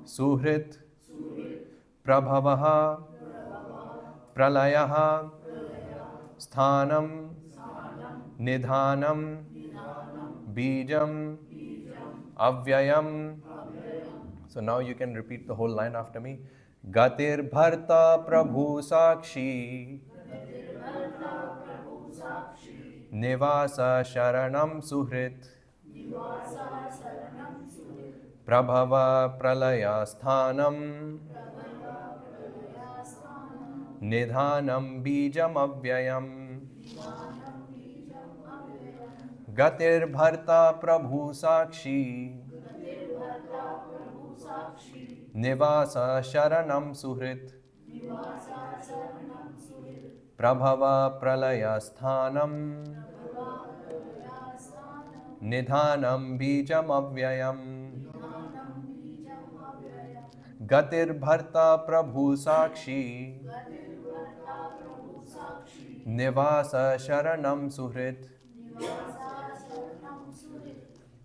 Suhrit Prabhavaha Pralayaha Sthanam Nidhanam Bijam Avyayam. So now you can repeat the whole line after me. Gatir Bharta Prabhu Sakshi Nivasa Sharanam Suhrit Prabhava Pralaya Sthanam Nidhanam Bijam Avyayam. Gatir Bharta Prabhu Sakshi Nivasa Sharanam Suhrit Prabhava Pralaya Sthanam Nidhanam Bijam Avyayam. Gatir Bharta Prabhu Sakshi Nivasa Sharanam Suhrit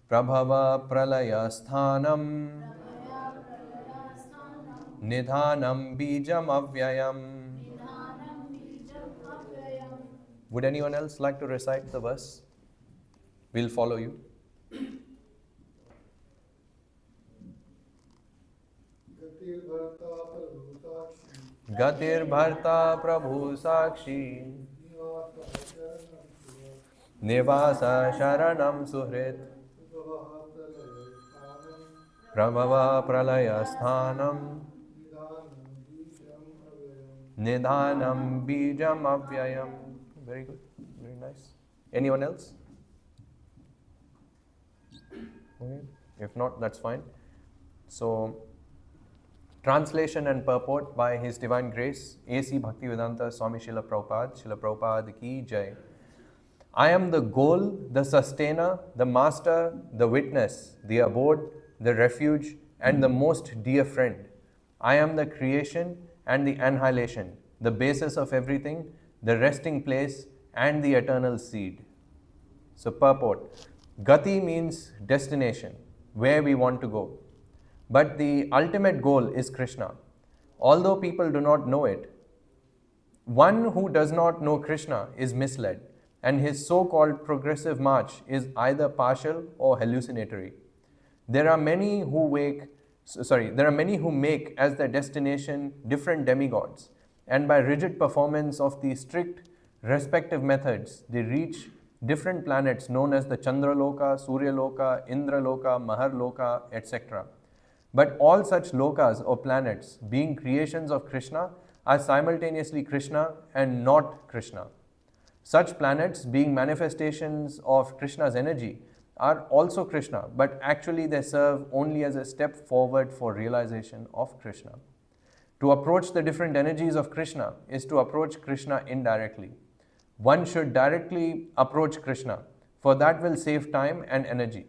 Prabhava Pralaya Sthanam Nidhanam Bijam Avyayam. Would anyone else like to recite the verse? We'll follow you. Gatir Bharta Prabhu Sakshi Nivasa Sharanam Suhrit Prabhava Pralaya Sthanam Nidhanam Bijam Avyayam. Very good, very nice. Anyone else? Okay. If not, that's fine. So, translation and purport by His Divine Grace, A.C. Bhaktivedanta Swami Srila Prabhupada ki Jai. I am the goal, the sustainer, the master, the witness, the abode, the refuge, and the most dear friend. I am the creation and the annihilation, the basis of everything, the resting place, and the eternal seed. So, purport. Gati means destination, where we want to go. But the ultimate goal is Krishna. Although people do not know it, one who does not know Krishna is misled, and his so-called progressive march is either partial or hallucinatory. There are many who make as their destination different demigods, and by rigid performance of the strict respective methods, they reach different planets known as the Chandraloka, Suryaloka, Indraloka, Maharloka, etc. But all such lokas or planets, being creations of Krishna, are simultaneously Krishna and not Krishna. Such planets, being manifestations of Krishna's energy, are also Krishna, but actually they serve only as a step forward for realization of Krishna. To approach the different energies of Krishna is to approach Krishna indirectly. One should directly approach Krishna, for that will save time and energy.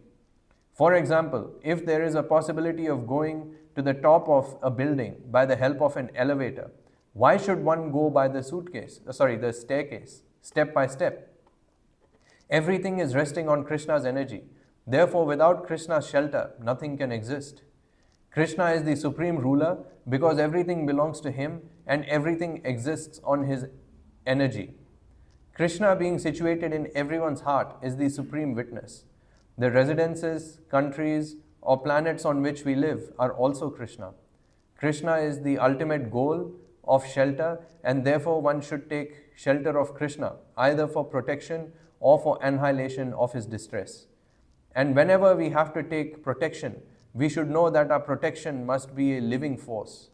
For example, if there is a possibility of going to the top of a building by the help of an elevator, why should one go by the staircase, step by step? Everything is resting on Krishna's energy. Therefore, without Krishna's shelter, nothing can exist. Krishna is the supreme ruler because everything belongs to him and everything exists on his energy. Krishna, being situated in everyone's heart, is the supreme witness. The residences, countries, or planets on which we live are also Krishna. Krishna is the ultimate goal of shelter, and therefore one should take shelter of Krishna, either for protection or for annihilation of his distress. And whenever we have to take protection, we should know that our protection must be a living force.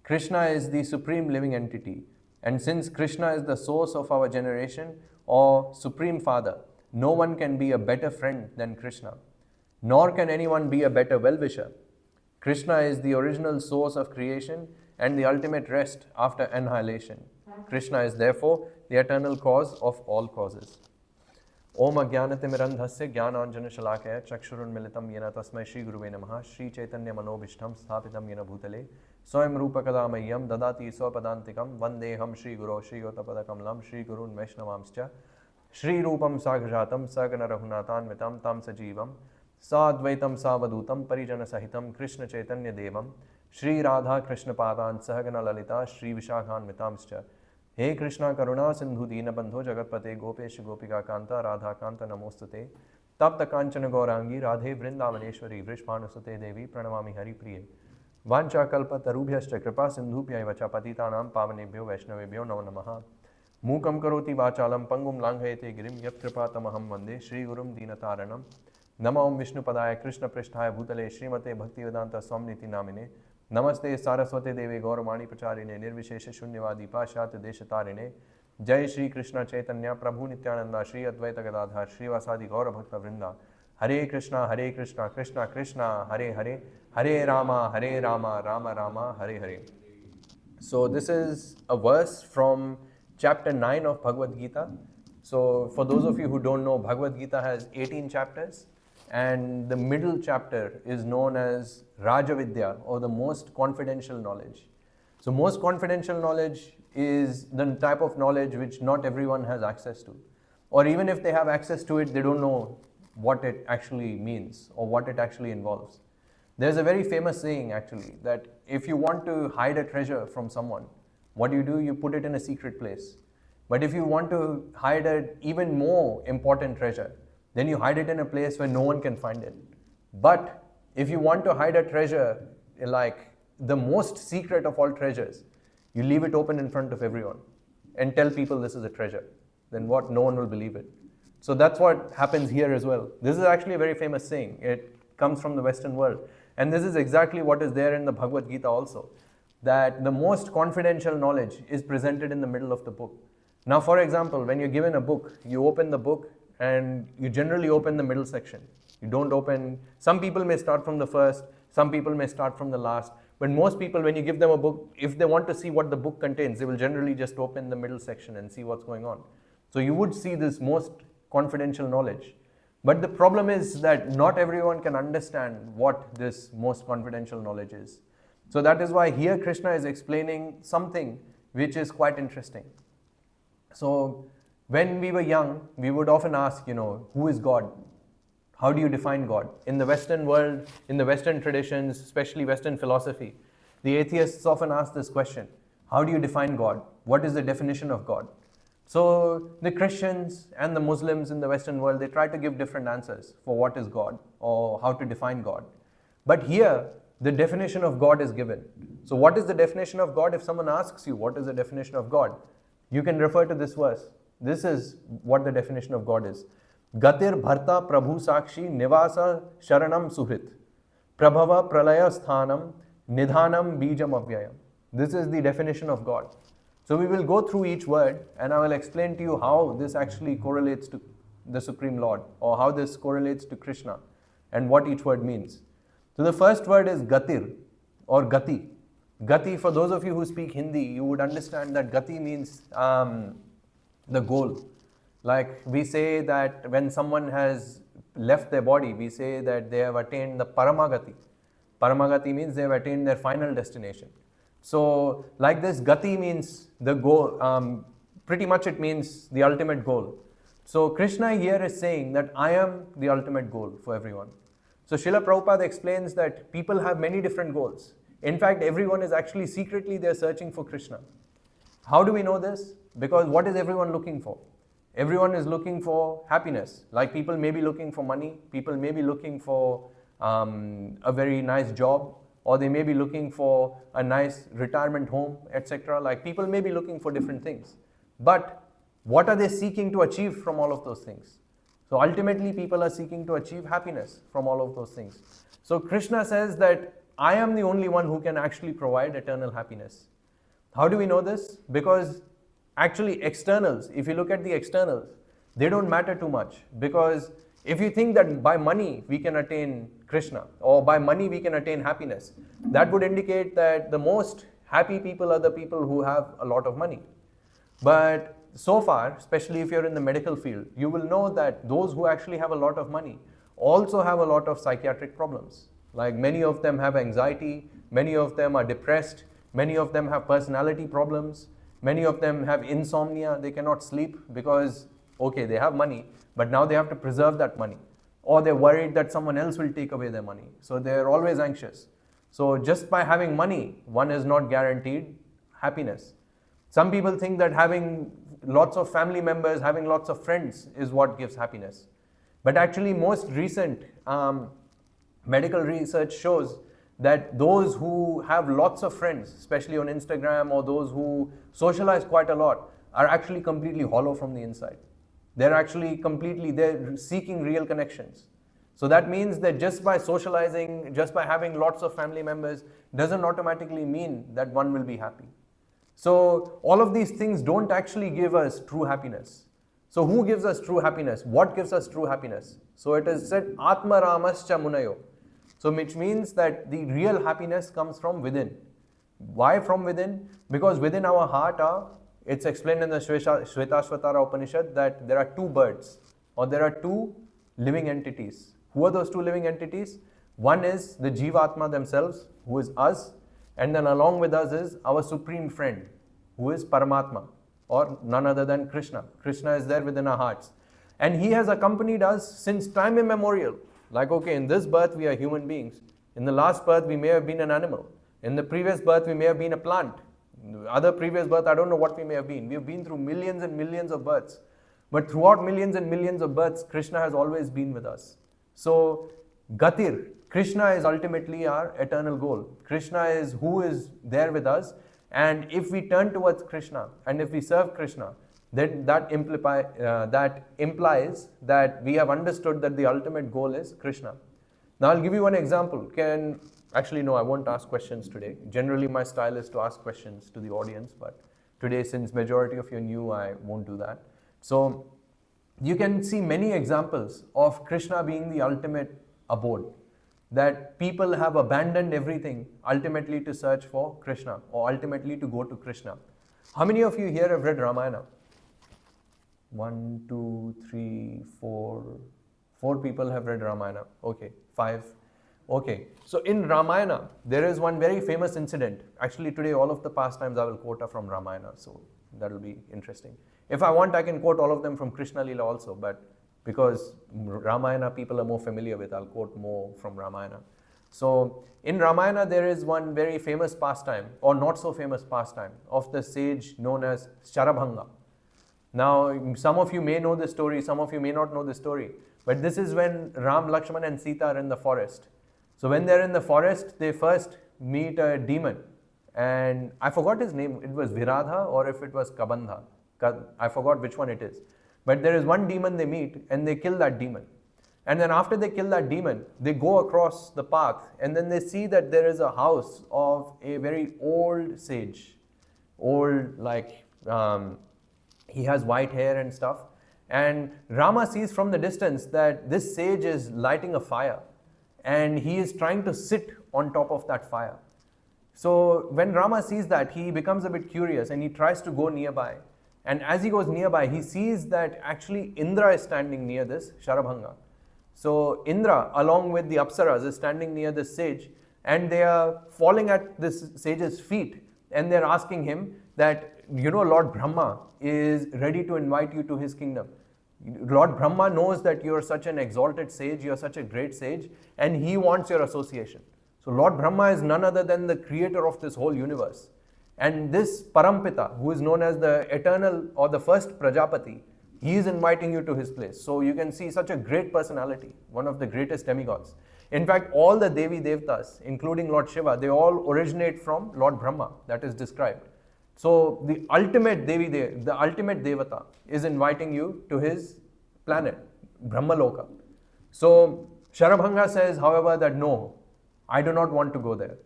Krishna is the supreme living entity, and since Krishna is the source of our generation or supreme father, no one can be a better friend than Krishna, nor can anyone be a better well-wisher. Krishna is the original source of creation and the ultimate rest after annihilation. Krishna is therefore the eternal cause of all causes. Om Ajnanatimirandhasya Jnananjanashalakaya Chakshurunmilitam Yena Tasmai Shri Guruve Namaha Shri Chaitanya Manobhishtam Sthapitam Yena Bhutale Swayam Rupa Kadamayam Dadati Swapadantikam Vandeham Shri Guru Shri Yotapadakamalam Shri Gurun Vaishnavamscha Shri Rupam Sagrajatam Sagana Rahunatan Vitam Tam Sajivam Sadvaitam Savadutam Parijana Sahitam Krishna Chaitanya Devam Shri Radha Krishna Padan Sahagana Lalita Shri Vishakhan Mitamscha He Krishna Karuna Sindhu Dina Bandho Jagatpate Gopesh Gopika Kanta Radha Kanta Namostate Tapta Kanchana Gaurangi Radhe Vrindavaneshwari Vrishpanusate Devi Pranamami Hari Priye Vancha Kalpa Tarubhyascha Kripa Sindhupya Vacha Patitanam Pavanebhyo Vaishnavebhyo Namo Namaha Mukam Karoti Vachalam Pangum Langhayate Girim Yat Kripatamaham Vande Shri Gurum Dinataranam Namo Om Vishnu Padaya Krishna Pristhaya Bhutale Srimate Bhaktivedanta Swamniti Namine Namaste Saraswate Devi Gauramani Pacharine Nirvishesha Shunyavadi Pashyat Deshatarine Jai Shri Krishna Chaitanya Prabhu Nityananda Shri Advaita Gadadhar Shri Vasadi Gaura Bhakta Vrinda Hare Krishna Krishna Krishna Hare Hare Hare Rama Rama Rama Hare Hare. So this is a verse from chapter 9 of Bhagavad Gita. So for those of you who don't know, Bhagavad Gita has 18 chapters. And the middle chapter is known as Rajavidya, or the most confidential knowledge. So most confidential knowledge is the type of knowledge which not everyone has access to. Or even if they have access to it, they don't know what it actually means or what it actually involves. There's a very famous saying actually that if you want to hide a treasure from someone, what do? You put it in a secret place. But if you want to hide an even more important treasure, then you hide it in a place where no one can find it. But if you want to hide a treasure, like the most secret of all treasures, you leave it open in front of everyone and tell people this is a treasure. Then what? No one will believe it. So that's what happens here as well. This is actually a very famous saying. It comes from the Western world. And this is exactly what is there in the Bhagavad Gita also. That the most confidential knowledge is presented in the middle of the book. Now, for example, when you're given a book, you open the book and you generally open the middle section. You don't open, some people may start from the first, some people may start from the last, but most people, when you give them a book, if they want to see what the book contains, they will generally just open the middle section and see what's going on. So you would see this most confidential knowledge. But the problem is that not everyone can understand what this most confidential knowledge is. So that is why here Krishna is explaining something which is quite interesting. So when we were young, we would often ask, who is God? How do you define God? In the Western world, in the Western traditions, especially Western philosophy, the atheists often ask this question. How do you define God? What is the definition of God? So the Christians and the Muslims in the Western world, they try to give different answers for what is God or how to define God. But here, the definition of God is given. So what is the definition of God? If someone asks you, what is the definition of God? You can refer to this verse. This is what the definition of God is. Gatir bharta prabhu sakshi nivasa sharanam suhrit prabhava pralaya sthanam nidhanam bijam avyayam. This is the definition of God. So we will go through each word and I will explain to you how this actually correlates to the Supreme Lord or how this correlates to Krishna and what each word means. So the first word is gatir or gati. Gati, for those of you who speak Hindi, you would understand that gati means the goal. Like we say that when someone has left their body, we say that they have attained the paramagati. Paramagati means they have attained their final destination. So like this, gati means the goal, pretty much it means the ultimate goal. So Krishna here is saying that I am the ultimate goal for everyone. So Srila Prabhupada explains that people have many different goals. In fact, everyone is actually secretly they're searching for Krishna. How do we know this? Because what is everyone looking for? Everyone is looking for happiness. Like people may be looking for money, people may be looking for a very nice job, or they may be looking for a nice retirement home, etc. Like people may be looking for different things. But what are they seeking to achieve from all of those things? So ultimately people are seeking to achieve happiness from all of those things. So Krishna says that I am the only one who can actually provide eternal happiness. How do we know this? Because actually externals, if you look at the externals, they don't matter too much. Because if you think that by money we can attain Krishna or by money we can attain happiness, that would indicate that the most happy people are the people who have a lot of money. But so far, especially if you're in the medical field, you will know that those who actually have a lot of money also have a lot of psychiatric problems. Like many of them have anxiety, many of them are depressed, many of them have personality problems, many of them have insomnia, they cannot sleep because, okay, they have money, but now they have to preserve that money. or they're worried that someone else will take away their money. So they're always anxious. So just by having money, one is not guaranteed happiness. Some people think that having lots of family members, having lots of friends is what gives happiness. But actually, most recent medical research shows that those who have lots of friends, especially on Instagram, or those who socialize quite a lot, are actually completely hollow from the inside. They're seeking real connections. So that means that just by socializing, just by having lots of family members, doesn't automatically mean that one will be happy. So all of these things don't actually give us true happiness. So who gives us true happiness? What gives us true happiness? So it is said, Atma Ramascha Munayo. So which means that the real happiness comes from within. Why from within? Because within our heart it's explained in the Shvetashvatara Upanishad that there are two birds, or there are two living entities. Who are those two living entities? One is the Jivatma themselves, who is us, and then along with us is our supreme friend, who is Paramatma, or none other than Krishna. Krishna is there within our hearts. And he has accompanied us since time immemorial. Like, okay, in this birth we are human beings. In the last birth we may have been an animal. In the previous birth we may have been a plant. Other previous birth, I don't know what we may have been. We have been through millions and millions of births. But throughout millions and millions of births, Krishna has always been with us. So, Gatir, Krishna is ultimately our eternal goal. Krishna is who is there with us. And if we turn towards Krishna, and if we serve Krishna, then that implies that we have understood that the ultimate goal is Krishna. Now I'll give you one example. Actually, no, I won't ask questions today. Generally, my style is to ask questions to the audience, but today, since majority of you are new, I won't do that. So you can see many examples of Krishna being the ultimate abode, that people have abandoned everything ultimately to search for Krishna, or ultimately to go to Krishna. How many of you here have read Ramayana? 1, 2, 3, 4. 4 people have read Ramayana. Okay, 5. Okay, so in Ramayana, there is one very famous incident. Actually, today all of the pastimes I will quote are from Ramayana, so that will be interesting. If I want, I can quote all of them from Krishna Lila also, but because Ramayana people are more familiar with, I'll quote more from Ramayana. So in Ramayana, there is one very famous pastime, or not so famous pastime, of the sage known as Sharabhanga. Now, some of you may know this story, some of you may not know the story, but this is when Ram, Lakshman and Sita are in the forest. So when they're in the forest, they first meet a demon, and I forgot his name. It was Viradha, or if it was Kabandha. I forgot which one it is. But there is one demon they meet, and they kill that demon. And then after they kill that demon, they go across the path, and then they see that there is a house of a very old sage. Old, like, he has white hair and stuff. And Rama sees from the distance that this sage is lighting a fire, and he is trying to sit on top of that fire. So when Rama sees that, he becomes a bit curious, and he tries to go nearby. And as he goes nearby, he sees that actually Indra is standing near this Sharabhanga. So Indra, along with the Apsaras, is standing near this sage, and they are falling at this sage's feet, and they're asking him that, you know, Lord Brahma is ready to invite you to his kingdom. Lord Brahma knows that you are such an exalted sage, you are such a great sage, and he wants your association. So Lord Brahma is none other than the creator of this whole universe. And this Parampita, who is known as the eternal or the first Prajapati, he is inviting you to his place. So you can see such a great personality, one of the greatest demigods. In fact, all the Devi Devtas, including Lord Shiva, they all originate from Lord Brahma, that is described. So the ultimate the ultimate Devata is inviting you to his planet, Brahmaloka. So Sharabhanga says, however, that no, I do not want to go there.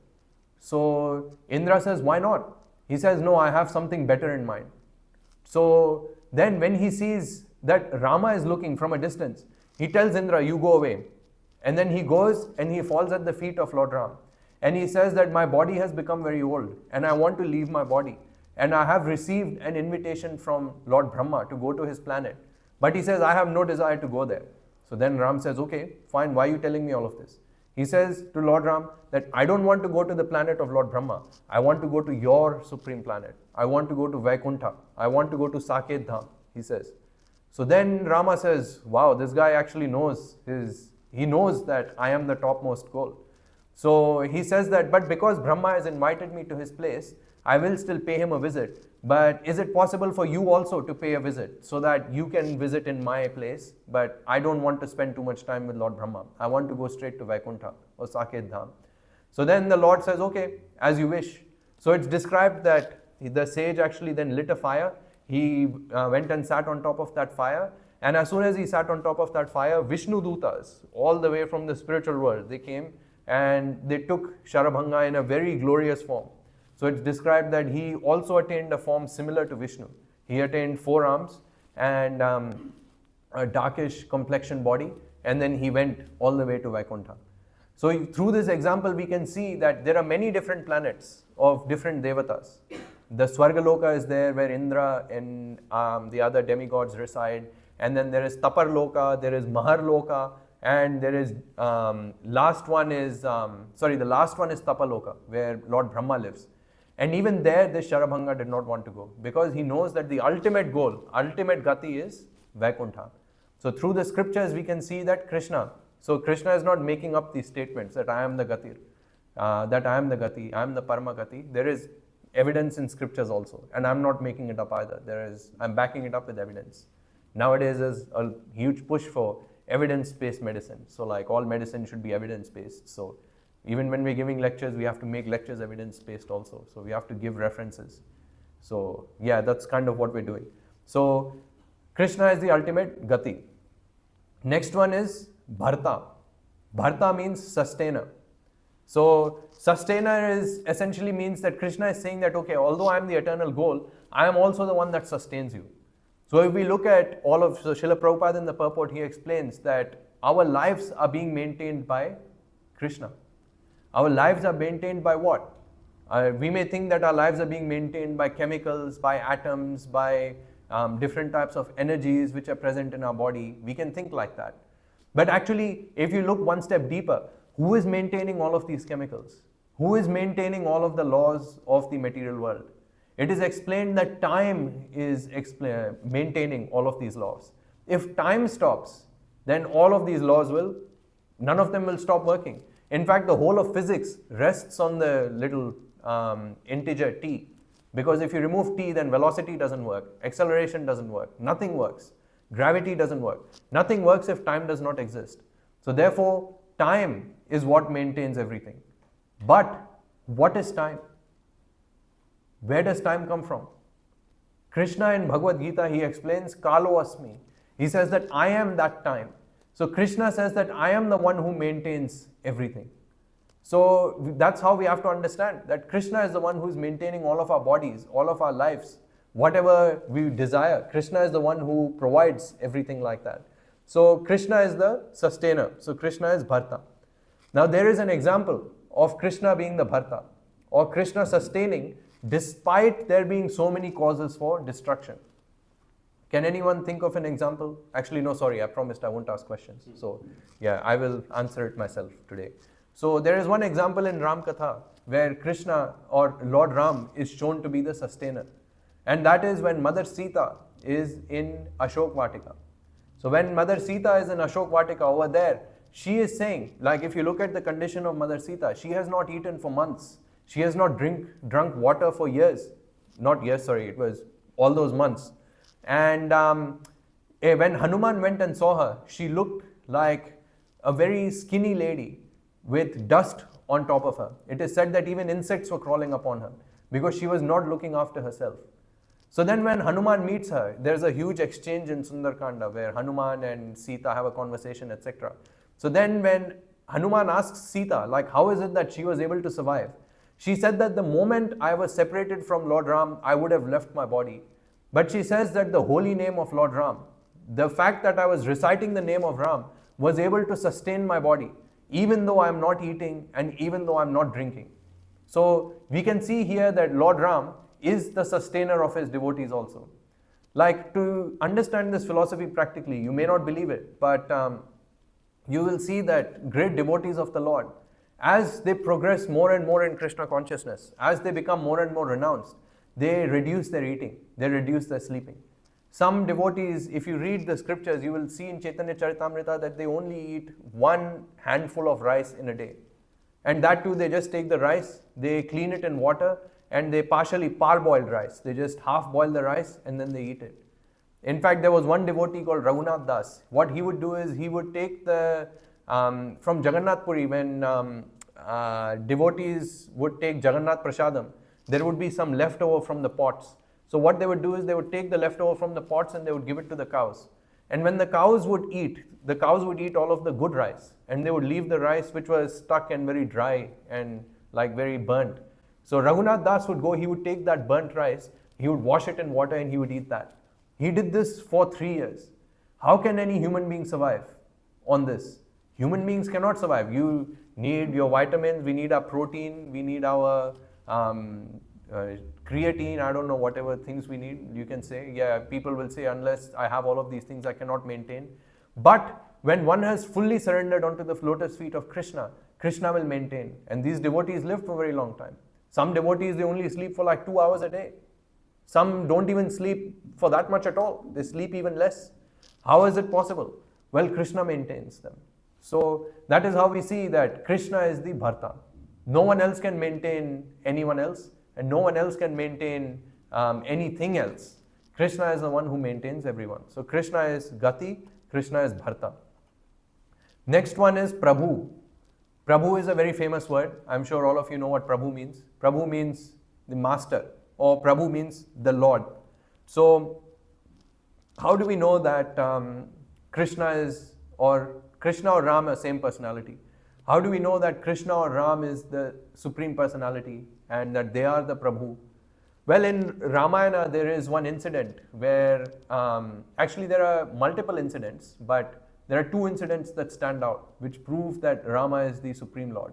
So Indra says, why not? He says, no, I have something better in mind. So then when he sees that Rama is looking from a distance, he tells Indra, you go away. And then he goes and he falls at the feet of Lord Ram. And he says that my body has become very old and I want to leave my body. And I have received an invitation from Lord Brahma to go to his planet. But he says, I have no desire to go there. So then Ram says, okay, fine, why are you telling me all of this? He says to Lord Ram that I don't want to go to the planet of Lord Brahma. I want to go to your supreme planet. I want to go to Vaikuntha. I want to go to Saket Dham, he says. So then Rama says, wow, this guy actually knows his He knows that I am the topmost goal. So he says that, but because Brahma has invited me to his place, I will still pay him a visit. But is it possible for you also to pay a visit so that you can visit in my place? But I don't want to spend too much time with Lord Brahma. I want to go straight to Vaikuntha or Saket Dham. So then the Lord says, okay, as you wish. So it's described that the sage actually then lit a fire. He went and sat on top of that fire. And as soon as he sat on top of that fire, Vishnu Dutas, all the way from the spiritual world, they came and they took Sharabhanga in a very glorious form. So it's described that he also attained a form similar to Vishnu. He attained 4 arms and a darkish complexion body, and then he went all the way to Vaikuntha. So through this example, we can see that there are many different planets of different devatas. The Swargaloka is there where Indra and the other demigods reside. And then there is Taparloka, there is Maharloka, and there is the last one is Tapaloka, where Lord Brahma lives. And even there, this Sharabhanga did not want to go because he knows that the ultimate goal, ultimate gati is Vaikuntha. So through the scriptures, we can see that Krishna is not making up these statements that I am the gati, I am the Parama gati. There is evidence in scriptures also, and I'm not making it up either. I'm backing it up with evidence. Nowadays, there's a huge push for evidence-based medicine. So like all medicine should be evidence-based. So even when we're giving lectures, we have to make lectures evidence-based also. So we have to give references. So yeah, that's kind of what we're doing. So Krishna is the ultimate gati. Next one is Bharta. Bharta means sustainer. So sustainer essentially means that Krishna is saying that, okay, although I am the eternal goal, I am also the one that sustains you. So if we look at so Srila Prabhupada in the purport, he explains that our lives are being maintained by Krishna. Our lives are maintained by what? We may think that our lives are being maintained by chemicals, by atoms, by different types of energies which are present in our body. We can think like that. But actually, if you look one step deeper, who is maintaining all of these chemicals? Who is maintaining all of the laws of the material world? It is explained that time is maintaining all of these laws. If time stops, then all of these laws none of them will stop working. In fact, the whole of physics rests on the little integer t. Because if you remove t, then velocity doesn't work, acceleration doesn't work, nothing works. Gravity doesn't work. Nothing works if time does not exist. So therefore, time is what maintains everything. But what is time? Where does time come from? Krishna in Bhagavad Gita, he explains, Kalo Asmi. He says that I am that time. So Krishna says that I am the one who maintains everything. So that's how we have to understand that Krishna is the one who is maintaining all of our bodies, all of our lives, whatever we desire. Krishna is the one who provides everything like that. So Krishna is the sustainer. So Krishna is Bharta. Now there is an example of Krishna being the Bharta or Krishna sustaining despite there being so many causes for destruction. Can anyone think of an example? Actually, no, sorry, I promised I won't ask questions. So yeah, I will answer it myself today. So there is one example in Ram Katha where Krishna or Lord Ram is shown to be the sustainer. And that is when Mother Sita is in Ashok Vatika. So when Mother Sita is in Ashok Vatika over there, she is saying, like if you look at the condition of Mother Sita, she has not eaten for months. She has not drunk water for years. Not years, sorry, it was all those months. And when Hanuman went and saw her, she looked like a very skinny lady with dust on top of her. It is said that even insects were crawling upon her because she was not looking after herself. So then when Hanuman meets her, there's a huge exchange in Sundarkanda where Hanuman and Sita have a conversation, etc. So then when Hanuman asks Sita, like, how is it that she was able to survive? She said that the moment I was separated from Lord Ram, I would have left my body. But she says that the holy name of Lord Ram, the fact that I was reciting the name of Ram, was able to sustain my body, even though I'm not eating and even though I'm not drinking. So we can see here that Lord Ram is the sustainer of his devotees also. Like, to understand this philosophy practically, you may not believe it, but you will see that great devotees of the Lord, as they progress more and more in Krishna consciousness, as they become more and more renounced, they reduce their eating, they reduce their sleeping. Some devotees, if you read the scriptures, you will see in Chaitanya Charitamrita that they only eat one handful of rice in a day. And that too, they just take the rice, they clean it in water, and they partially parboiled rice. They just half boil the rice and then they eat it. In fact, there was one devotee called Raghunath Das. What he would do is he would take the, from Jagannath Puri, when devotees would take Jagannath Prasadam, there would be some leftover from the pots. So what they would do is they would take the leftover from the pots and they would give it to the cows. And when the cows would eat all of the good rice, and they would leave the rice which was stuck and very dry and like very burnt. So Raghunath Das would go, he would take that burnt rice, he would wash it in water and he would eat that. He did this for 3 years. How can any human being survive on this? Human beings cannot survive. You need your vitamins, we need our protein, we need our creatine, I don't know, whatever things we need, you can say. Yeah, people will say, unless I have all of these things, I cannot maintain. But when one has fully surrendered onto the lotus feet of Krishna, Krishna will maintain. And these devotees live for a very long time. Some devotees, they only sleep for like 2 hours a day. Some don't even sleep for that much at all. They sleep even less. How is it possible? Well, Krishna maintains them. So that is how we see that Krishna is the Bharta. No one else can maintain anyone else, and no one else can maintain anything else. Krishna is the one who maintains everyone. So Krishna is Gati, Krishna is Bharta. Next one is Prabhu. Prabhu is a very famous word. I'm sure all of you know what Prabhu means. Prabhu means the master, or Prabhu means the Lord. So how do we know that Krishna or Ram are same personality? How do we know that Krishna or Ram is the supreme personality and that they are the Prabhu? Well, in Ramayana there is one incident where, actually there are multiple incidents, but there are 2 incidents that stand out which prove that Rama is the Supreme Lord.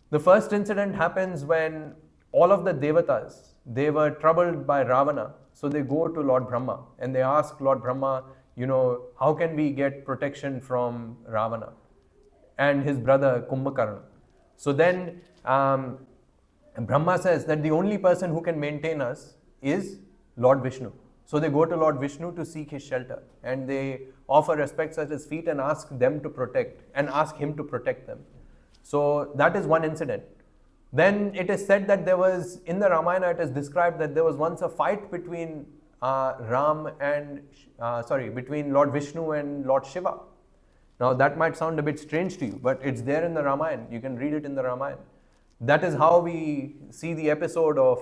The first incident happens when all of the Devatas, they were troubled by Ravana. So they go to Lord Brahma and they ask Lord Brahma, how can we get protection from Ravana and his brother Kumbhakarna? So then Brahma says that the only person who can maintain us is Lord Vishnu. So they go to Lord Vishnu to seek his shelter, and they offer respects at his feet and ask him to protect them. So that is one incident. Then it is said that there was, in the Ramayana it is described that there was once a fight between between Lord Vishnu and Lord Shiva. Now that might sound a bit strange to you, but it's there in the Ramayana. You can read it in the Ramayana. That is how we see the episode of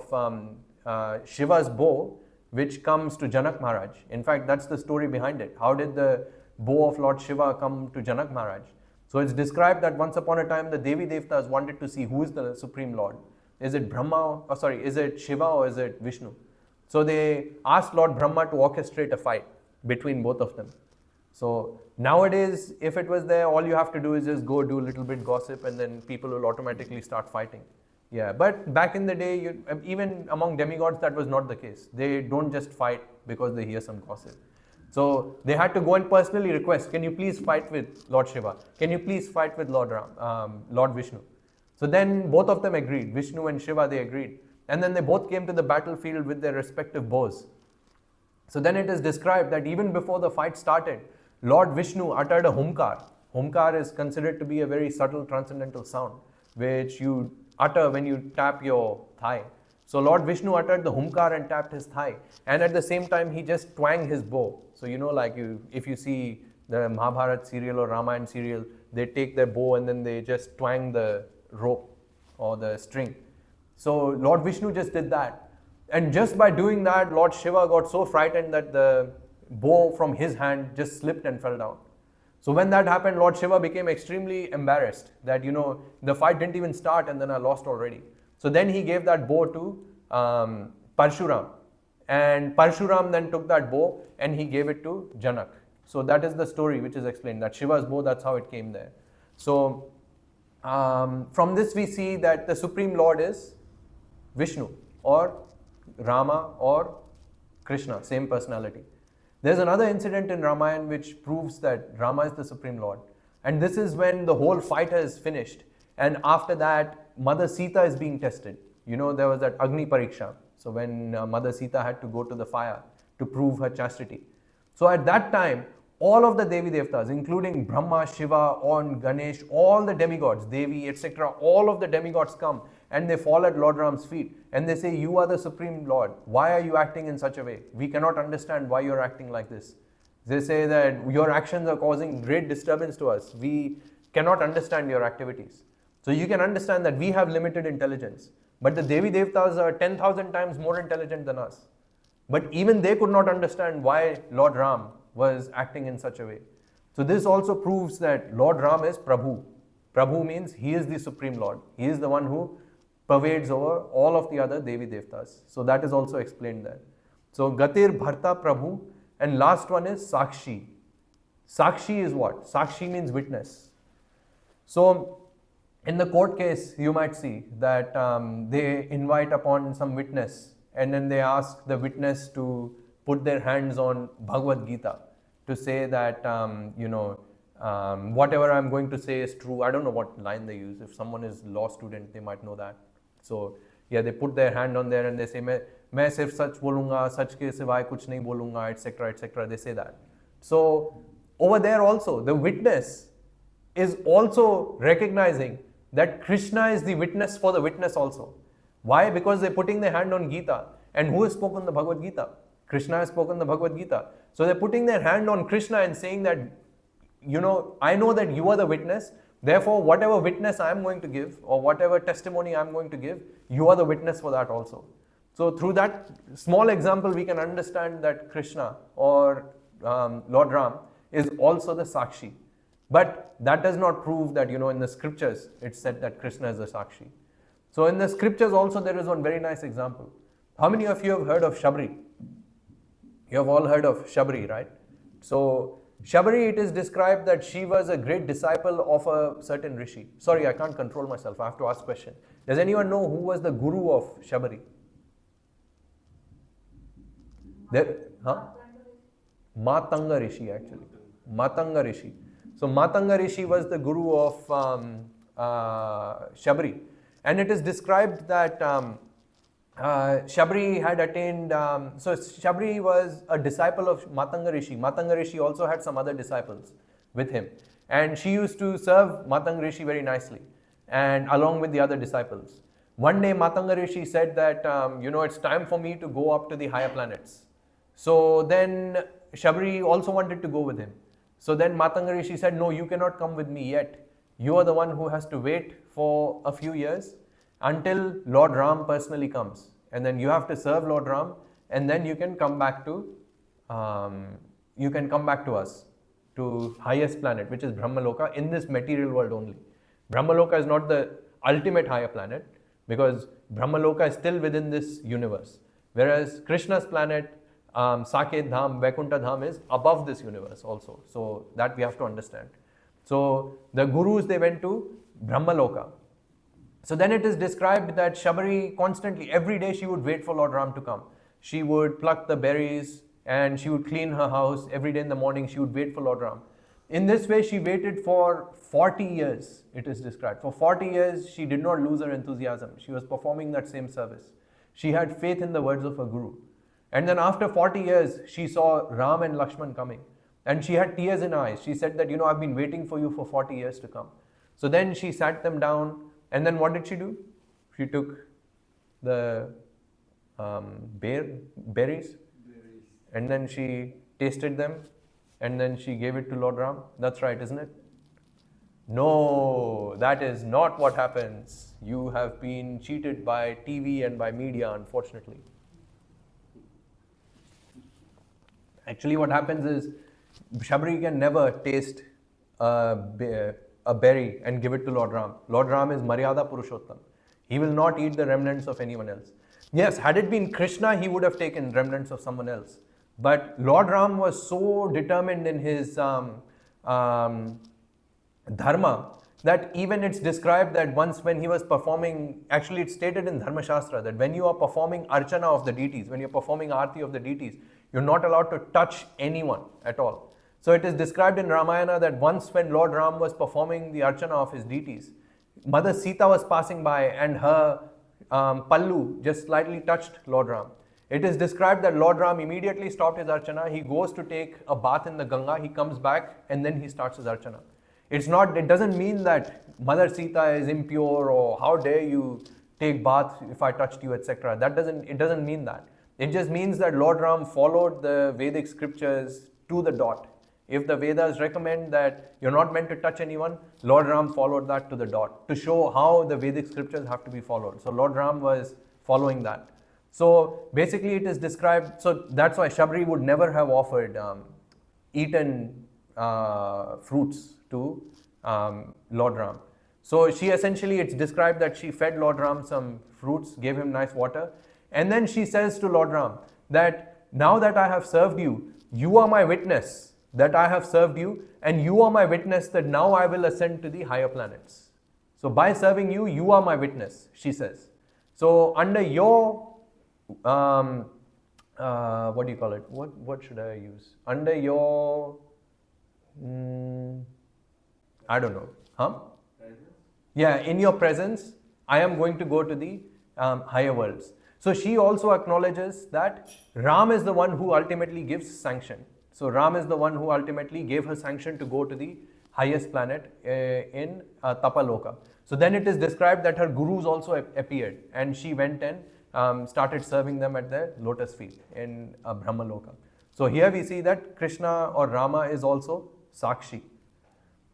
Shiva's bow, which comes to Janak Maharaj. In fact, that's the story behind it. How did the bow of Lord Shiva come to Janak Maharaj? So it's described that once upon a time the Devi Devtas wanted to see who is the Supreme Lord. Is it is it Shiva or is it Vishnu? So they asked Lord Brahma to orchestrate a fight between both of them. So nowadays, if it was there, all you have to do is just go do a little bit gossip and then people will automatically start fighting. Yeah, but back in the day, even among demigods, that was not the case. They don't just fight because they hear some gossip. So they had to go and personally request, can you please fight with Lord Shiva? Can you please fight with Lord Vishnu? So then both of them agreed. Vishnu and Shiva, they agreed. And then they both came to the battlefield with their respective bows. So then it is described that even before the fight started, Lord Vishnu uttered a humkar. Humkar is considered to be a very subtle transcendental sound, which you utter when you tap your thigh. So Lord Vishnu uttered the humkar and tapped his thigh. And at the same time, he just twanged his bow. So if you see the Mahabharata serial or Ramayana serial, they take their bow and then they just twang the rope or the string. So Lord Vishnu just did that. And just by doing that, Lord Shiva got so frightened that the bow from his hand just slipped and fell down. So when that happened, Lord Shiva became extremely embarrassed that, the fight didn't even start and then I lost already. So then he gave that bow to Parshuram. And Parshuram then took that bow and he gave it to Janak. So that is the story which is explained, that Shiva's bow, that's how it came there. So from this we see that the Supreme Lord is Vishnu or Rama or Krishna, same personality. There's another incident in Ramayana which proves that Rama is the Supreme Lord. And this is when the whole fight is finished. And after that, Mother Sita is being tested. There was that Agni Pariksha. So when Mother Sita had to go to the fire to prove her chastity. So at that time, all of the Devi Devtas, including Brahma, Shiva, on Ganesh, all the demigods, Devi, etc., all of the demigods come and they fall at Lord Ram's feet and they say, you are the Supreme Lord. Why are you acting in such a way? We cannot understand why you're acting like this. They say that your actions are causing great disturbance to us. We cannot understand your activities. So you can understand that we have limited intelligence. But the Devi Devtas are 10,000 times more intelligent than us. But even they could not understand why Lord Ram was acting in such a way. So this also proves that Lord Ram is Prabhu. Prabhu means he is the Supreme Lord. He is the one who pervades over all of the other Devi Devtas. So that is also explained there. So Gatir Bharta Prabhu, and last one is Sakshi. Sakshi is what? Sakshi means witness. So in the court case, you might see that they invite upon some witness and then they ask the witness to put their hands on Bhagavad Gita to say that, whatever I'm going to say is true. I don't know what line they use. If someone is law student, they might know that. So yeah, they put their hand on there and they say, मैं सिर्फ सच बोलूँगा, सच के सिवाय कुछ नहीं बोलूँगा, etc., etc. They say that. So over there also, the witness is also recognizing that Krishna is the witness for the witness also. Why? Because they're putting their hand on Gita. And who has spoken the Bhagavad Gita? Krishna has spoken the Bhagavad Gita. So they're putting their hand on Krishna and saying that, I know that you are the witness. Therefore, whatever witness I'm going to give or whatever testimony I'm going to give, you are the witness for that also. So through that small example, we can understand that Krishna or Lord Ram is also the Sakshi. But that does not prove that, in the scriptures, it's said that Krishna is the Sakshi. So in the scriptures also, there is one very nice example. How many of you have heard of Shabri? You have all heard of Shabri, right? So Shabri, it is described that she was a great disciple of a certain rishi. Sorry, I can't control myself. I have to ask a question. Does anyone know who was the guru of Shabri? Matanga Rishi, actually. Matanga Rishi. So Matanga Rishi was the guru of Shabri. And it is described that Shabri had attained, so Shabri was a disciple of Matanga Rishi. Matanga Rishi also had some other disciples with him. And she used to serve Matanga Rishi very nicely, and along with the other disciples. One day Matanga Rishi said that, it's time for me to go up to the higher planets. So then Shabri also wanted to go with him. So then Matanga Rishi said, no, you cannot come with me yet. You are the one who has to wait for a few years until Lord Ram personally comes. And then you have to serve Lord Ram, and then you can come back to us, to highest planet, which is Brahmaloka, in this material world only. Brahmaloka is not the ultimate higher planet, because Brahmaloka is still within this universe. Whereas Krishna's planet, Saket Dham, Vaikuntha Dham, is above this universe also. So that we have to understand. So the gurus, they went to Brahmaloka. So then it is described that Shabari constantly, every day she would wait for Lord Ram to come. She would pluck the berries and she would clean her house. Every day in the morning she would wait for Lord Ram. In this way she waited for 40 years, it is described. For 40 years she did not lose her enthusiasm. She was performing that same service. She had faith in the words of her guru. And then after 40 years she saw Ram and Lakshman coming. And she had tears in her eyes. She said that, I've been waiting for you for 40 years to come. So then she sat them down. And then what did she do? She took the berries and then she tasted them and then she gave it to Lord Ram. That's right, isn't it? No, that is not what happens. You have been cheated by TV and by media, unfortunately. Actually, what happens is Shabri can never taste a berry and give it to Lord Ram. Lord Ram is Maryada Purushottam. He will not eat the remnants of anyone else. Yes, had it been Krishna, he would have taken remnants of someone else. But Lord Ram was so determined in his dharma that even it's described that once when he was performing, actually it's stated in Dharma Shastra that when you are performing archana of the deities, when you're performing arti of the deities, you're not allowed to touch anyone at all. So it is described in Ramayana that once when Lord Ram was performing the archana of his deities, Mother Sita was passing by and her pallu just slightly touched Lord Ram. It is described that Lord Ram immediately stopped his archana. He goes to take a bath in the Ganga. He comes back and then he starts his archana. It doesn't mean that Mother Sita is impure or how dare you take bath if I touched you, etc. It doesn't mean that. It just means that Lord Ram followed the Vedic scriptures to the dot. If the Vedas recommend that you're not meant to touch anyone, Lord Ram followed that to the dot to show how the Vedic scriptures have to be followed. So Lord Ram was following that. So basically it is described, so that's why Shabri would never have offered eaten fruits to Lord Ram. So she essentially, it's described that she fed Lord Ram some fruits, gave him nice water, and then she says to Lord Ram that now that I have served you, you are my witness that I have served you, and you are my witness that now I will ascend to the higher planets. So by serving you, you are my witness, she says. So under your, what do you call it? What should I use? Under your, I don't know. Huh? Yeah, in your presence, I am going to go to the higher worlds. So she also acknowledges that Ram is the one who ultimately gives sanction. So Ram is the one who ultimately gave her sanction to go to the highest planet in Tapaloka. So then it is described that her gurus also appeared and she went and started serving them at the lotus feet in Brahmaloka. So here we see that Krishna or Rama is also Sakshi.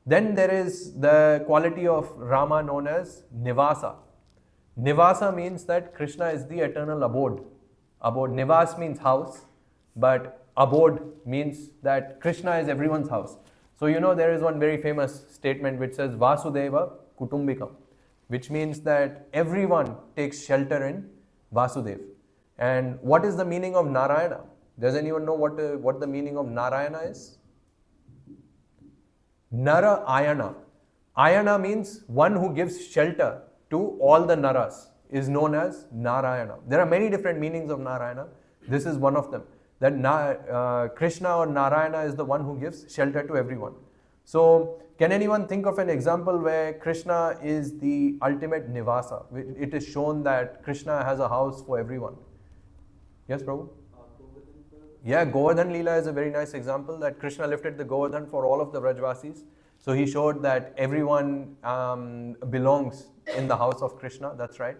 Then there is the quality of Rama known as Nivasa. Nivasa means that Krishna is the eternal abode. Nivas means house, but abode means that Krishna is everyone's house. So there is one very famous statement which says Vasudeva Kutumbikam, which means that everyone takes shelter in Vasudev. And what is the meaning of Narayana? Does anyone know what the meaning of Narayana is? Nara Ayana. Ayana means one who gives shelter to all the Naras is known as Narayana. There are many different meanings of Narayana. This is one of them. That Krishna or Narayana is the one who gives shelter to everyone. So can anyone think of an example where Krishna is the ultimate Nivasa? It is shown that Krishna has a house for everyone. Yes, Prabhu? Yeah, Govardhan Leela is a very nice example that Krishna lifted the Govardhan for all of the Vrajvasis. So he showed that everyone belongs in the house of Krishna, that's right.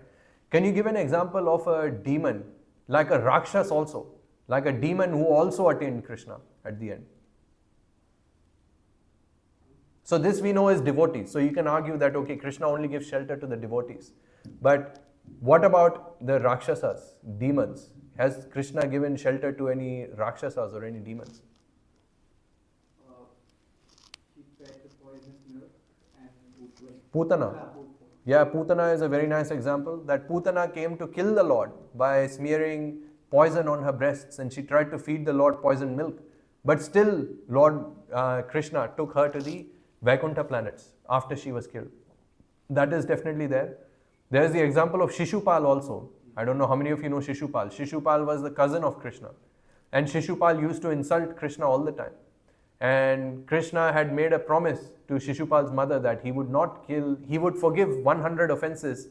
Can you give an example of a demon, like a Rakshas also, like a demon who also attained Krishna at the end? So this we know is devotees. So you can argue that, okay, Krishna only gives shelter to the devotees. But what about the Rakshasas, demons? Has Krishna given shelter to any Rakshasas or any demons? He fed the poisonous milk and Putana. Yeah, Putana is a very nice example. That Putana came to kill the Lord by smearing poison on her breasts, and she tried to feed the Lord poisoned milk. But still, Lord Krishna took her to the Vaikuntha planets after she was killed. That is definitely there. There is the example of Shishupal also. I don't know how many of you know Shishupal. Shishupal was the cousin of Krishna. And Shishupal used to insult Krishna all the time. And Krishna had made a promise to Shishupal's mother that he would not kill, he would forgive 100 offenses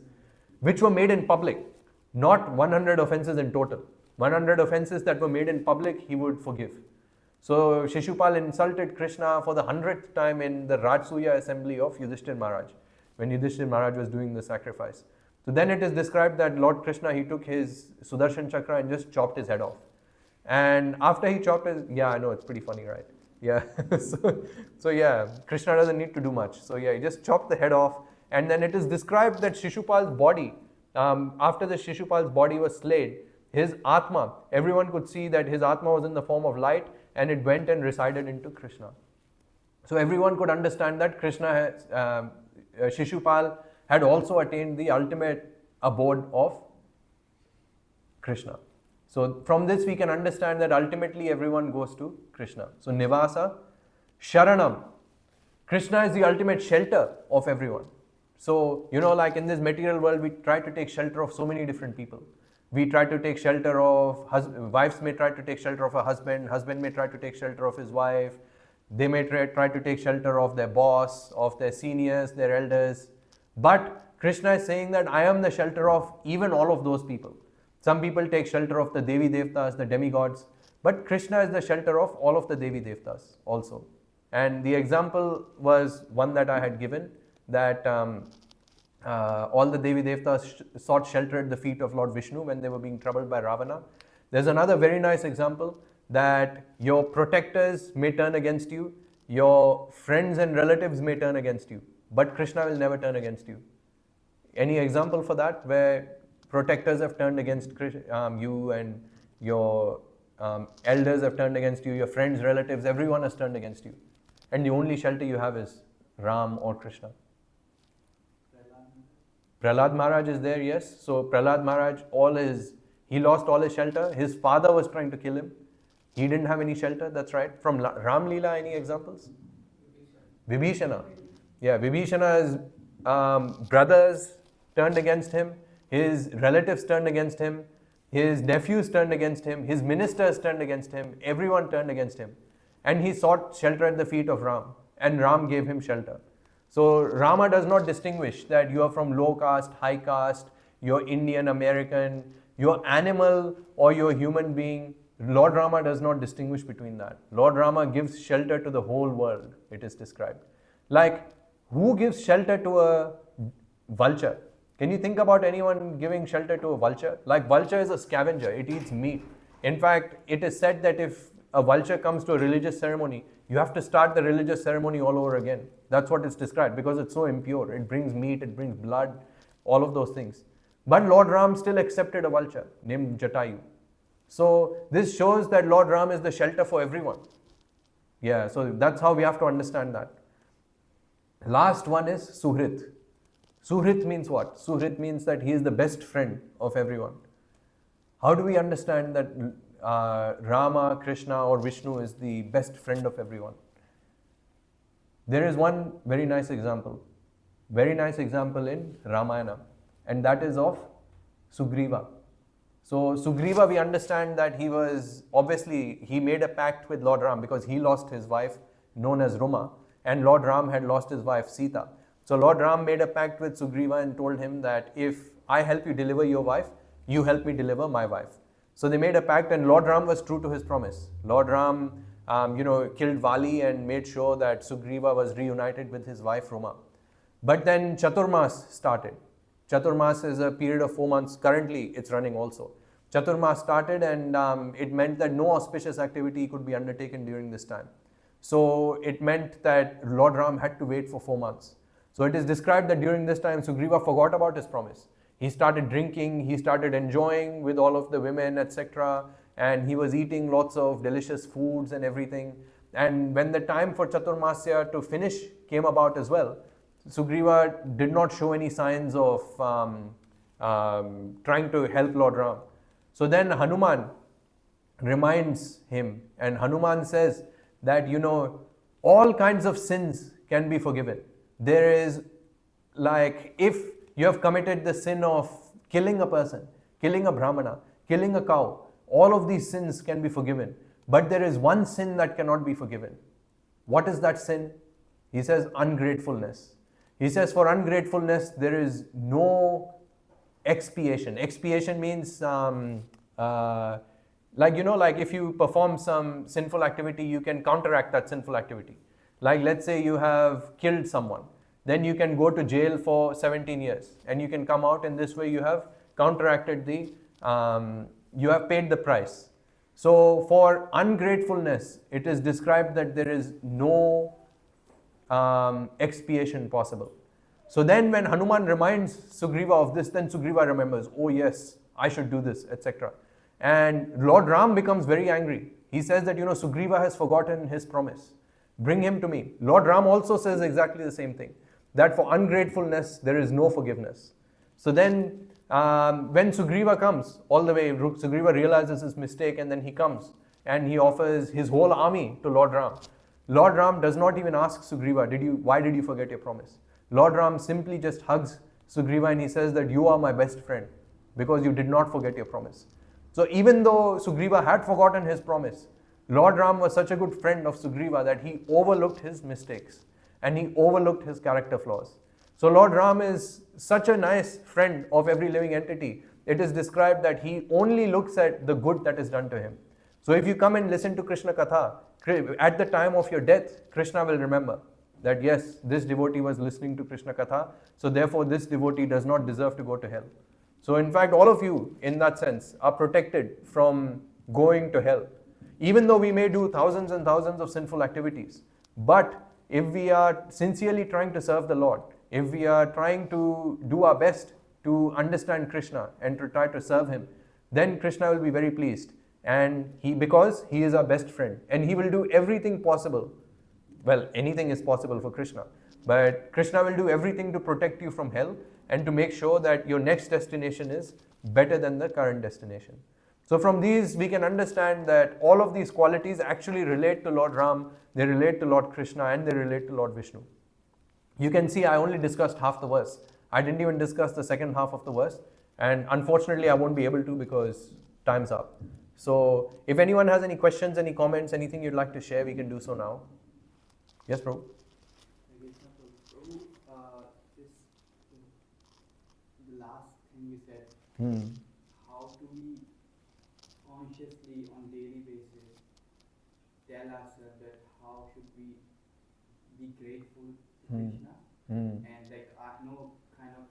which were made in public, not 100 offenses in total. 100 offenses that were made in public, he would forgive. So Shishupal insulted Krishna for the 100th time in the Rajsuya assembly of Yudhishthir Maharaj, when Yudhishthir Maharaj was doing the sacrifice. So then it is described that Lord Krishna, he took his Sudarshan Chakra and just chopped his head off. And after he chopped his, yeah, I know, it's pretty funny, right? Yeah, so yeah, Krishna doesn't need to do much. So yeah, he just chopped the head off. And then it is described that Shishupal's body, after the Shishupal's body was slayed, his Atma, everyone could see that his Atma was in the form of light and it went and resided into Krishna. So everyone could understand that Krishna, Shishupal had also attained the ultimate abode of Krishna. So from this we can understand that ultimately everyone goes to Krishna. So Nivasa, Sharanam. Krishna is the ultimate shelter of everyone. So, like in this material world, we try to take shelter of so many different people. We try to take shelter of, wives may try to take shelter of a husband may try to take shelter of his wife, they may try to take shelter of their boss, of their seniors, their elders. But Krishna is saying that I am the shelter of even all of those people. Some people take shelter of the Devi Devtas, the demigods, but Krishna is the shelter of all of the Devi Devtas also. And the example was one that I had given, that all the Devi Devtas sought shelter at the feet of Lord Vishnu when they were being troubled by Ravana. There's another very nice example that your protectors may turn against you, your friends and relatives may turn against you, but Krishna will never turn against you. Any example for that where protectors have turned against you, and your elders have turned against you, your friends, relatives, everyone has turned against you, and the only shelter you have is Ram or Krishna? Prahlad Maharaj is there, yes. So Prahlad Maharaj, he lost all his shelter. His father was trying to kill him. He didn't have any shelter, that's right. From Ram Leela, any examples? Vibhishana. Yeah, Vibhishana's brothers turned against him. His relatives turned against him. His nephews turned against him. His ministers turned against him. Everyone turned against him. And he sought shelter at the feet of Ram. And Ram gave him shelter. So Rama does not distinguish that you are from low caste, high caste, you're Indian, American, you're animal or you're human being. Lord Rama does not distinguish between that. Lord Rama gives shelter to the whole world, it is described. Like, who gives shelter to a vulture? Can you think about anyone giving shelter to a vulture? Like, vulture is a scavenger, it eats meat. In fact, it is said that if a vulture comes to a religious ceremony, you have to start the religious ceremony all over again. That's what it's described, because it's so impure. It brings meat, it brings blood, all of those things. But Lord Ram still accepted a vulture named Jatayu. So this shows that Lord Ram is the shelter for everyone. Yeah, so that's how we have to understand that. Last one is Suhrit. Suhrit means what? Suhrit means that he is the best friend of everyone. How do we understand that Rama, Krishna or Vishnu is the best friend of everyone? There is one very nice example in Ramayana, and that is of Sugriva. So Sugriva, we understand that he made a pact with Lord Ram because he lost his wife known as Ruma, and Lord Ram had lost his wife Sita. So Lord Ram made a pact with Sugriva and told him that if I help you deliver your wife, you help me deliver my wife. So they made a pact, and Lord Ram was true to his promise. Lord Ram killed Vali and made sure that Sugriva was reunited with his wife Ruma. But then Chaturmas started. Chaturmas is a period of 4 months. Currently, it's running also. Chaturmas started, and it meant that no auspicious activity could be undertaken during this time. So it meant that Lord Ram had to wait for 4 months. So it is described that during this time, Sugriva forgot about his promise. He started drinking, he started enjoying with all of the women, etc. And he was eating lots of delicious foods and everything. And when the time for Chaturmasya to finish came about as well, Sugriva did not show any signs of trying to help Lord Ram. So then Hanuman reminds him, and Hanuman says that, all kinds of sins can be forgiven. There is, like, if you have committed the sin of killing a person, killing a Brahmana, killing a cow, all of these sins can be forgiven. But there is one sin that cannot be forgiven. What is that sin? He says ungratefulness. He says for ungratefulness, there is no expiation. Expiation means, like if you perform some sinful activity, you can counteract that sinful activity. Like, let's say you have killed someone, then you can go to jail for 17 years and you can come out, and this way you have counteracted you have paid the price. So for ungratefulness, it is described that there is no expiation possible. So then when Hanuman reminds Sugriva of this, then Sugriva remembers, oh yes, I should do this, etc. And Lord Ram becomes very angry. He says that, Sugriva has forgotten his promise. Bring him to me. Lord Ram also says exactly the same thing, that for ungratefulness, there is no forgiveness. So then when Sugriva comes, all the way, Sugriva realizes his mistake, and then he comes and he offers his whole army to Lord Ram. Lord Ram does not even ask Sugriva, why did you forget your promise? Lord Ram simply just hugs Sugriva and he says that you are my best friend because you did not forget your promise. So even though Sugriva had forgotten his promise, Lord Ram was such a good friend of Sugriva that he overlooked his mistakes and he overlooked his character flaws. So Lord Ram is such a nice friend of every living entity it is described that he only looks at the good that is done to him. So if you come and listen to Krishna Katha, at the time of your death, Krishna will remember that yes, this devotee was listening to Krishna Katha, so therefore this devotee does not deserve to go to hell. So in fact, all of you, in that sense, are protected from going to hell. Even though we may do thousands and thousands of sinful activities, but if we are sincerely trying to serve the Lord, if we are trying to do our best to understand Krishna and to try to serve Him, then Krishna will be very pleased. And because He is our best friend, and He will do everything possible. Well, anything is possible for Krishna, but Krishna will do everything to protect you from hell and to make sure that your next destination is better than the current destination. So from these, we can understand that all of these qualities actually relate to Lord Ram, they relate to Lord Krishna, and they relate to Lord Vishnu. You can see I only discussed half the verse. I didn't even discuss the second half of the verse, and unfortunately I won't be able to because time's up. So if anyone has any questions, any comments, anything you'd like to share, we can do so now. Yes, Prabhu? Prabhu, this the last thing you said, how do we consciously on daily basis tell ourselves that how should we be grateful to Krishna? And like I know kind of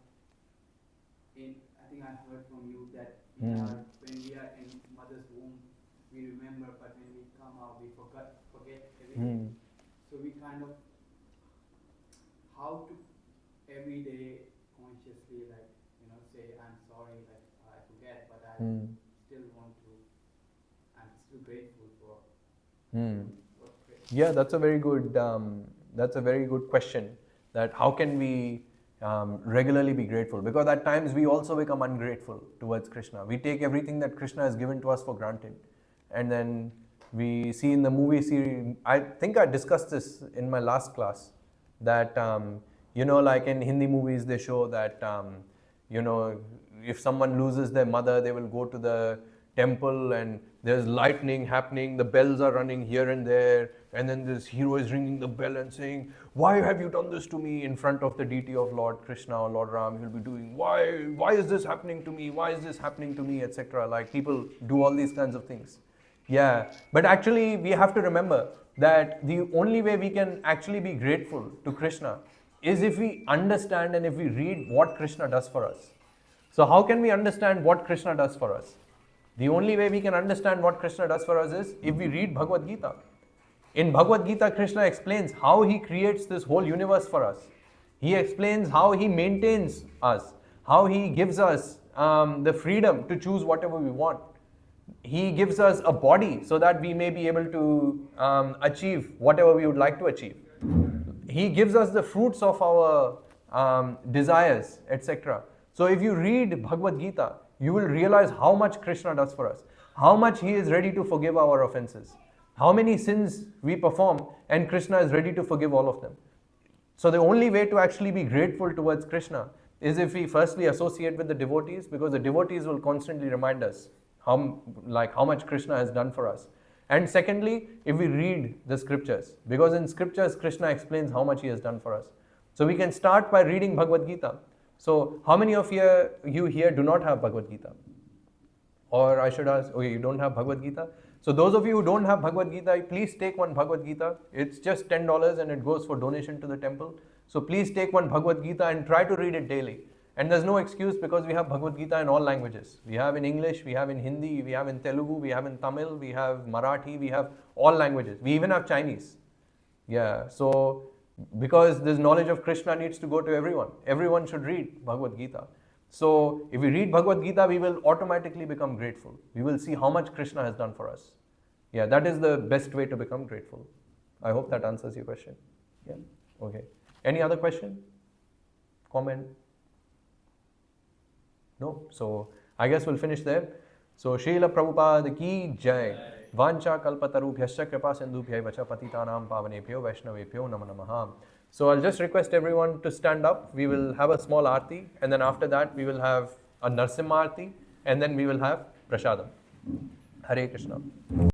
I think I heard from you that when we are in mother's womb we remember, but when we come out we forget everything. So we kind of how to every day consciously say I'm sorry that I forget, but I still want to, I'm still grateful for what Yeah, that's a very good question. That how can we regularly be grateful? Because at times we also become ungrateful towards Krishna. We take everything that Krishna has given to us for granted, and then we see in the movie series. I think I discussed this in my last class. That like in Hindi movies, they show that if someone loses their mother, they will go to the temple and there's lightning happening, the bells are running here and there, and then this hero is ringing the bell and saying, "Why have you done this to me?" in front of the deity of Lord Krishna or Lord Ram. He'll be doing, why is this happening to me? Why is this happening to me, etc. Like people do all these kinds of things. Yeah, but actually we have to remember that the only way we can actually be grateful to Krishna is if we understand and if we read what Krishna does for us. So how can we understand what Krishna does for us? The only way we can understand what Krishna does for us is if we read Bhagavad Gita. In Bhagavad Gita, Krishna explains how he creates this whole universe for us. He explains how he maintains us, how he gives us the freedom to choose whatever we want. He gives us a body so that we may be able to achieve whatever we would like to achieve. He gives us the fruits of our desires, etc. So if you read Bhagavad Gita, you will realize how much Krishna does for us, how much he is ready to forgive our offenses, how many sins we perform, and Krishna is ready to forgive all of them. So the only way to actually be grateful towards Krishna is if we firstly associate with the devotees, because the devotees will constantly remind us how much Krishna has done for us. And secondly, if we read the scriptures, because in scriptures Krishna explains how much he has done for us. So we can start by reading Bhagavad Gita. So how many of you here do not have Bhagavad Gita? Or I should ask, okay, you don't have Bhagavad Gita? So those of you who don't have Bhagavad Gita, please take one Bhagavad Gita. It's just $10 and it goes for donation to the temple. So please take one Bhagavad Gita and try to read it daily. And there's no excuse because we have Bhagavad Gita in all languages. We have in English, we have in Hindi, we have in Telugu, we have in Tamil, we have Marathi, we have all languages. We even have Chinese. Yeah, so because this knowledge of Krishna needs to go to everyone. Everyone should read Bhagavad Gita. So if we read Bhagavad Gita, we will automatically become grateful. We will see how much Krishna has done for us. Yeah, that is the best way to become grateful. I hope that answers your question. Yeah, okay. Any other question? Comment? No? So I guess we'll finish there. So Srila Prabhupada ki jai. Vancha kalpatarubhyascha kripa sindhubhyai vacha patitanam pavanebhyo vaishnavebhyo namo namaha. So I'll just request everyone to stand up. We will have a small aarti, and then after that we will have a Narsimha aarti, and then we will have prasadam. Hare Krishna.